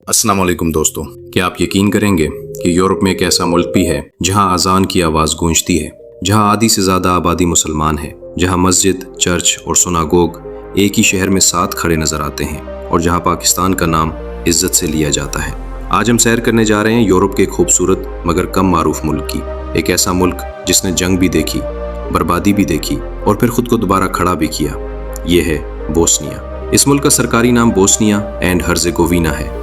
अस्सलाम वालेकुम दोस्तों, क्या आप यकीन करेंगे कि यूरोप में एक ऐसा मुल्क भी है जहां अजान की आवाज़ गूंजती है, जहां आधी से ज़्यादा आबादी मुसलमान है, जहां मस्जिद, चर्च और सुनागोग एक ही शहर में साथ खड़े नज़र आते हैं और जहां पाकिस्तान का नाम इज्जत से लिया जाता है। आज हम सैर करने जा रहे हैं यूरोप के खूबसूरत मगर कम मारूफ मुल्क की, एक ऐसा मुल्क जिसने जंग भी देखी, बर्बादी भी देखी और फिर खुद को दोबारा खड़ा भी किया। ये है बोस्निया। इस मुल्क का सरकारी नाम बोस्निया एंड हर्जेगोविना है।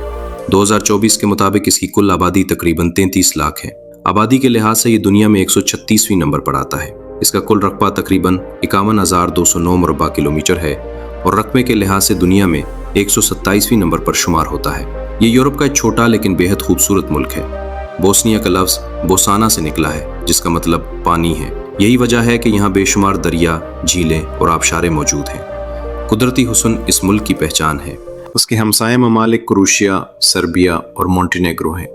2024 के मुताबिक इसकी कुल आबादी तकरीबन 33 लाख है। आबादी के लिहाज से ये दुनिया में 136वीं नंबर पर आता है। इसका कुल रकबा तकरीबन 51,209 मुरब्बा किलोमीटर है और रकबे के लिहाज से दुनिया में 127वीं नंबर पर शुमार होता है। ये यूरोप का एक छोटा लेकिन बेहद खूबसूरत मुल्क है। बोस्निया का लफ्ज़ बोसाना से निकला है, जिसका मतलब पानी है। यही वजह है कि यहाँ बेशुमार दरिया, झीलें और आबशारें मौजूद हैं। कुदरती हुस्न इस मुल्क की पहचान है। उसके हमसाये ममालिक क्रोएशिया, सर्बिया और मोंटेनेग्रो हैं।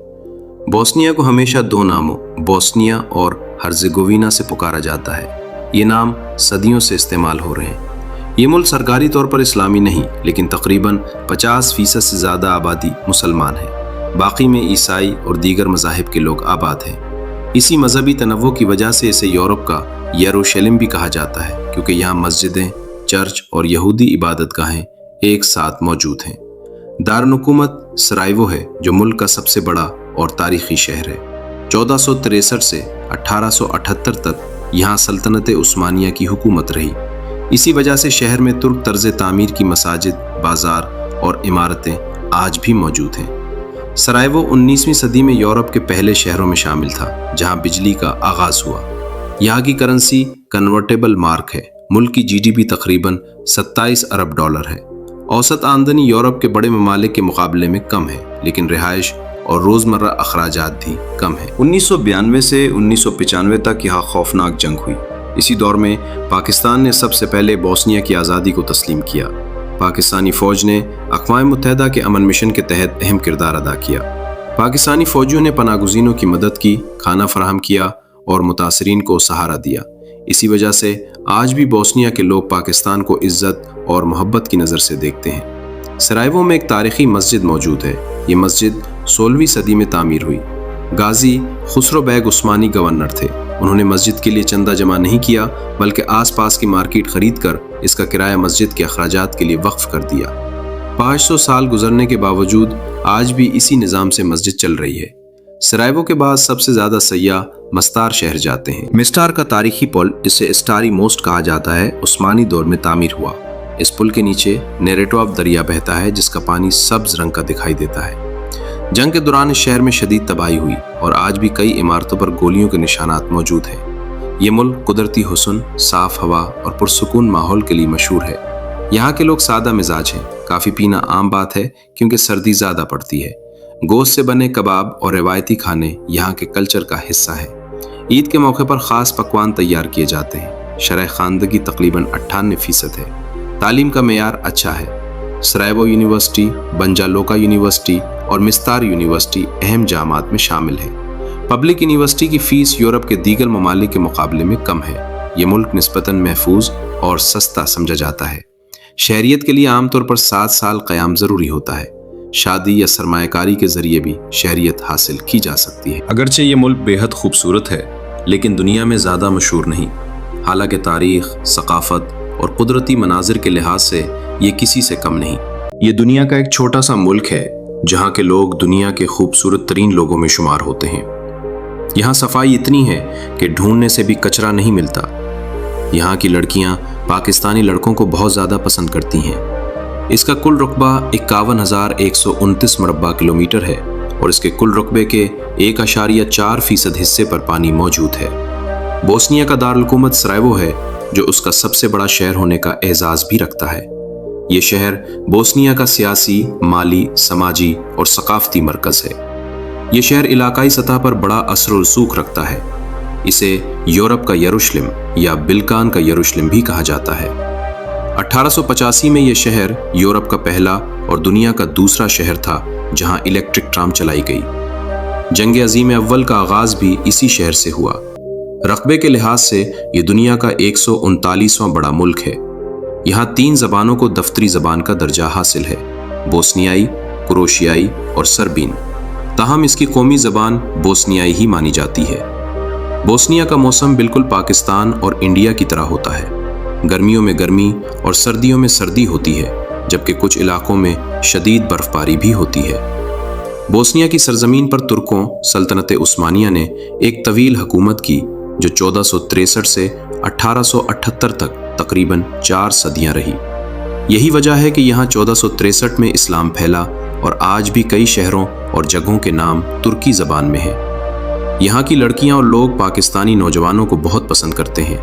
बोस्निया को हमेशा दो नामों बोस्निया और हर्जेगोविना से पुकारा जाता है। ये नाम सदियों से इस्तेमाल हो रहे हैं। ये मुल्क सरकारी तौर पर इस्लामी नहीं, लेकिन तकरीबन 50% से ज़्यादा आबादी मुसलमान है। बाकी में ईसाई और दीगर मज़ाहिब के लोग आबाद हैं। इसी मजहबी तनव्वुर की वजह से इसे यूरोप का यरूशलेम भी कहा जाता है, क्योंकि यहाँ मस्जिदें, चर्च और यहूदी इबादतगाहें एक साथ मौजूद हैं। दारुल हुकूमत सराइवो है, जो मुल्क का सबसे बड़ा और तारीखी शहर है। 1463 से 1878 तक यहाँ सल्तनत उस्मानिया की हुकूमत रही। इसी वजह से शहर में तुर्क तर्ज तामीर की मसाजिद, बाजार और इमारतें आज भी मौजूद हैं। सराइवो 19वीं सदी में यूरोप के पहले शहरों में शामिल था, जहाँ बिजली का आगाज हुआ। यहाँ की करेंसी कन्वर्टेबल मार्क है। मुल्क की जीडीपी तकरीबन 27 अरब डॉलर है। औसत आमदनी यूरोप के बड़े ममालिक के मुकाबले में कम है, लेकिन रिहाइश और रोज़मर्रा अखराजात भी कम है। 1992 से 1995 तक यहाँ खौफनाक जंग हुई। इसी दौर में पाकिस्तान ने सबसे पहले बोस्निया की आज़ादी को तस्लीम किया। पाकिस्तानी फ़ौज ने अक़वाम मुत्तहिदा के अमन मिशन के तहत अहम किरदार अदा किया। पाकिस्तानी फ़ौजियों ने पनाहगुज़ीनों की मदद की, खाना फराहम किया और मुतासरीन को सहारा दिया। इसी वजह से आज भी बोस्निया के लोग पाकिस्तान को इज्जत और मोहब्बत की नज़र से देखते हैं। सराइवो में एक तारीखी मस्जिद मौजूद है। ये मस्जिद 16वीं सदी में तामीर हुई। गाजी खुसरो बेग उस्मानी गवर्नर थे। उन्होंने मस्जिद के लिए चंदा जमा नहीं किया, बल्कि आसपास की मार्केट खरीद कर इसका किराया मस्जिद के अखराजात के लिए वक्फ कर दिया। 500 साल गुजरने के बावजूद आज भी इसी निज़ाम से मस्जिद चल रही है। सराइवो के बाद सबसे ज़्यादा सयाह मस्तार शहर जाते हैं। मिस्टार का तारीखी पुल, जिसे स्टारी मोस्ट कहा जाता है, उस्मानी दौर में तामीर हुआ। इस पुल के नीचे नेरेटोव दरिया बहता है, जिसका पानी सब्ज रंग का दिखाई देता है। जंग के दौरान इस शहर में शदीद तबाही हुई और आज भी कई इमारतों पर गोलियों के निशानात मौजूद हैं। ये मुल्क कुदरती हुस्न, साफ हवा और पुरसुकून माहौल के लिए मशहूर है। यहाँ के लोग सादा मिजाज हैं। काफ़ी पीना आम बात है, क्योंकि सर्दी ज़्यादा पड़ती है। गोश्त से बने कबाब और रवायती खाने यहाँ के कल्चर का हिस्सा है। ईद के मौके पर ख़ास पकवान तैयार किए जाते हैं। शरह ख़ानदगी तकरीबन 98% है। तालीम का मेयार अच्छा है। सराइवो यूनिवर्सिटी, बंजा लोका यूनिवर्सिटी और मिस्तार यूनिवर्सिटी अहम जामात में शामिल है। पब्लिक यूनिवर्सिटी की फ़ीस यूरोप के दीगर ममालिक के मुकाबले में कम है। ये मुल्क निस्बतन महफूज और सस्ता समझा जाता है। शहरियत के लिए आमतौर पर 7 साल क़याम ज़रूरी होता है। शादी या सरमायाकारी के ज़रिए भी शहरियत हासिल की जा सकती है। अगरचे ये मुल्क बेहद खूबसूरत है, लेकिन दुनिया में ज़्यादा मशहूर नहीं। हालांकि तारीख़, सकाफ़त और कुदरती मनाजिर के लिहाज से ये किसी से कम नहीं। ये दुनिया का एक छोटा सा मुल्क है, जहाँ के लोग दुनिया के खूबसूरत तरीन लोगों में शुमार होते हैं। यहाँ सफाई इतनी है कि ढूंढने से भी कचरा नहीं मिलता। यहाँ की लड़कियाँ पाकिस्तानी लड़कों को बहुत ज़्यादा पसंद करती हैं। इसका कुल रकबा 51,129 मुरब्बा किलोमीटर है और इसके कुल रकबे के 1.4% हिस्से पर पानी मौजूद है। बोस्निया का दारुल हुकूमत सराइवो है, जो उसका सबसे बड़ा शहर होने का एजाज़ भी रखता है। ये शहर बोस्निया का सियासी, माली, समाजी और सकाफती मरकज़ है। ये शहर इलाकाई सतह पर बड़ा असर और रसूख रखता है। इसे यूरोप का यरूशलेम या बिल्कान का यरूशलेम भी कहा जाता है। 1885 में यह शहर यूरोप का पहला और दुनिया का दूसरा शहर था जहां इलेक्ट्रिक ट्राम चलाई गई। जंग अज़ीम अव्वल का आगाज भी इसी शहर से हुआ। रकबे के लिहाज से ये दुनिया का 139वां बड़ा मुल्क है। यहाँ 3 ज़बानों को दफ्तरी ज़बान का दर्जा हासिल है: बोस्नियाई, क्रोशियाई और सर्बियन। ताहम इसकी कौमी ज़बान बोस्नियाई ही मानी जाती है। बोस्निया का मौसम बिल्कुल पाकिस्तान और इंडिया की तरह होता है। गर्मियों में गर्मी और सर्दियों में सर्दी होती है, जबकि कुछ इलाकों में शदीद बर्फबारी भी होती है। बोस्निया की सरजमीन पर तुर्कों सल्तनत उस्मानिया ने एक तवील हुकूमत की जो 1463 से 1878 तक तकरीबन 4 सदियां रही। यही वजह है कि यहाँ 1463 में इस्लाम फैला और आज भी कई शहरों और जगहों के नाम तुर्की ज़बान में हैं। यहाँ की लड़कियाँ और लोग पाकिस्तानी नौजवानों को बहुत पसंद करते हैं।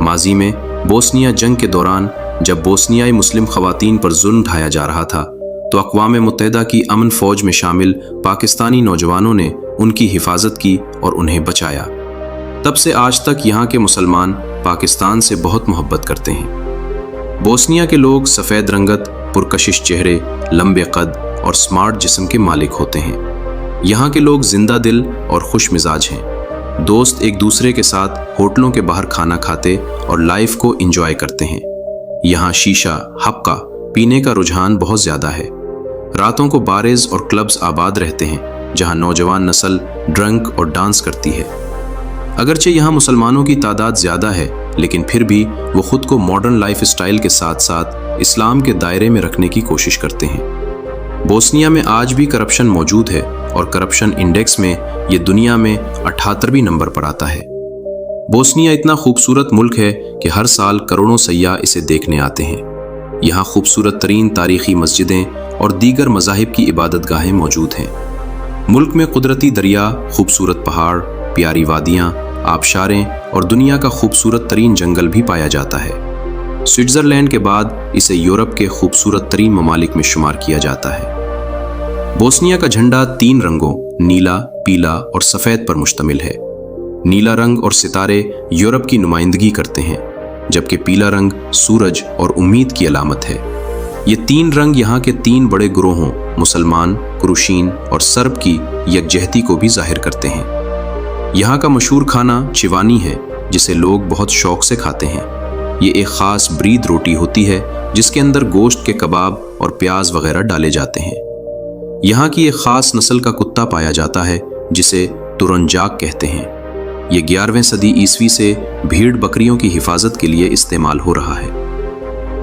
माजी में बोस्निया जंग के दौरान जब बोस्नियाई मुस्लिम ख़वातीन पर जुल्म ढाया जा रहा था तो अक़वाम मुत्तहिदा की अमन फ़ौज में शामिल पाकिस्तानी नौजवानों ने उनकी हिफाजत की और उन्हें बचाया। तब से आज तक यहाँ के मुसलमान पाकिस्तान से बहुत मोहब्बत करते हैं। बोस्निया के लोग सफ़ेद रंगत, पुरकशिश चेहरे, लंबे कद और स्मार्ट जिस्म के मालिक होते हैं। यहाँ के लोग जिंदा दिल और खुश मिजाज हैं। दोस्त एक दूसरे के साथ होटलों के बाहर खाना खाते और लाइफ को एंजॉय करते हैं। यहाँ शीशा, हक्का पीने का रुझान बहुत ज़्यादा है। रातों को बारेज और क्लब्स आबाद रहते हैं जहाँ नौजवान नस्ल ड्रंक और डांस करती है। अगरचे यहाँ मुसलमानों की तादाद ज़्यादा है, लेकिन फिर भी वो खुद को मॉडर्न लाइफ स्टाइल के साथ साथ इस्लाम के दायरे में रखने की कोशिश करते हैं। बोस्निया में आज भी करप्शन मौजूद है और करप्शन इंडेक्स में ये दुनिया में 78वें नंबर पर आता है। बोस्निया इतना खूबसूरत मुल्क है कि हर साल करोड़ों सयाह इसे देखने आते हैं। यहाँ खूबसूरत तरीन तारीखी मस्जिदें और दीगर मज़ाहिब की इबादत गाहें मौजूद हैं। मुल्क में कुदरती दरिया, खूबसूरत पहाड़, प्यारी वादियाँ, आबशारें और दुनिया का खूबसूरत तरीन जंगल भी पाया जाता है। स्विट्ज़रलैंड के बाद इसे यूरोप के खूबसूरत तरीन ममालिक में शुमार किया जाता है। बोस्निया का झंडा 3 रंगों नीला, पीला और सफ़ेद पर मुश्तमिल है। नीला रंग और सितारे यूरोप की नुमाइंदगी करते हैं, जबकि पीला रंग सूरज और उम्मीद की अलामत है। ये 3 रंग यहाँ के 3 बड़े ग्रोहों मुसलमान, क्रूशीन और सर्ब की यकजहती को भी जाहिर करते हैं। यहाँ का मशहूर खाना चिवानी है, जिसे लोग बहुत शौक से खाते हैं। ये एक ख़ास ब्रीद रोटी होती है जिसके अंदर गोश्त के कबाब और प्याज वगैरह डाले जाते हैं। यहाँ की एक ख़ास नस्ल का कुत्ता पाया जाता है जिसे तुरंजाक कहते हैं। ये 11वीं सदी ईस्वी से भेड़ बकरियों की हिफाजत के लिए इस्तेमाल हो रहा है।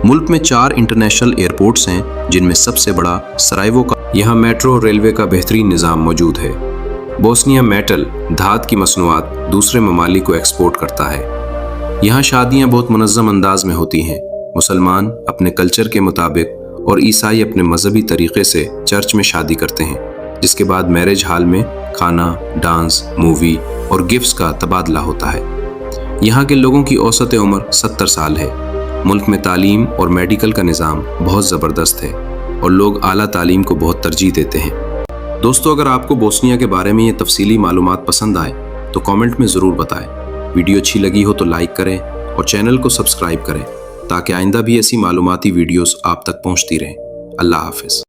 मुल्क में 4 इंटरनेशनल एयरपोर्ट्स हैं, जिनमें सबसे बड़ा सरायवो का। यहाँ मेट्रो रेलवे का बेहतरीन निज़ाम मौजूद है। बोस्निया मेटल धात की मसनूआत दूसरे ममालिक को एक्सपोर्ट करता है। यहाँ शादियाँ बहुत मुनज़्ज़म अंदाज में होती हैं। मुसलमान अपने कल्चर के मुताबिक और ईसाई अपने मजहबी तरीके से चर्च में शादी करते हैं, जिसके बाद मैरिज हॉल में खाना, डांस, मूवी और गिफ्ट्स का तबादला होता है। यहाँ के लोगों की औसत उम्र 70 साल है। मुल्क में तालीम और मेडिकल का निज़ाम बहुत ज़बरदस्त है और लोग आला तालीम को बहुत तरजीह देते हैं। दोस्तों, अगर आपको बोस्निया के बारे में ये तफसीली मालूमात पसंद आए तो कमेंट में ज़रूर बताएं। वीडियो अच्छी लगी हो तो लाइक करें और चैनल को सब्सक्राइब करें ताकि आइंदा भी ऐसी मालूमाती वीडियोस आप तक पहुंचती रहें। अल्लाह हाफ़िज़।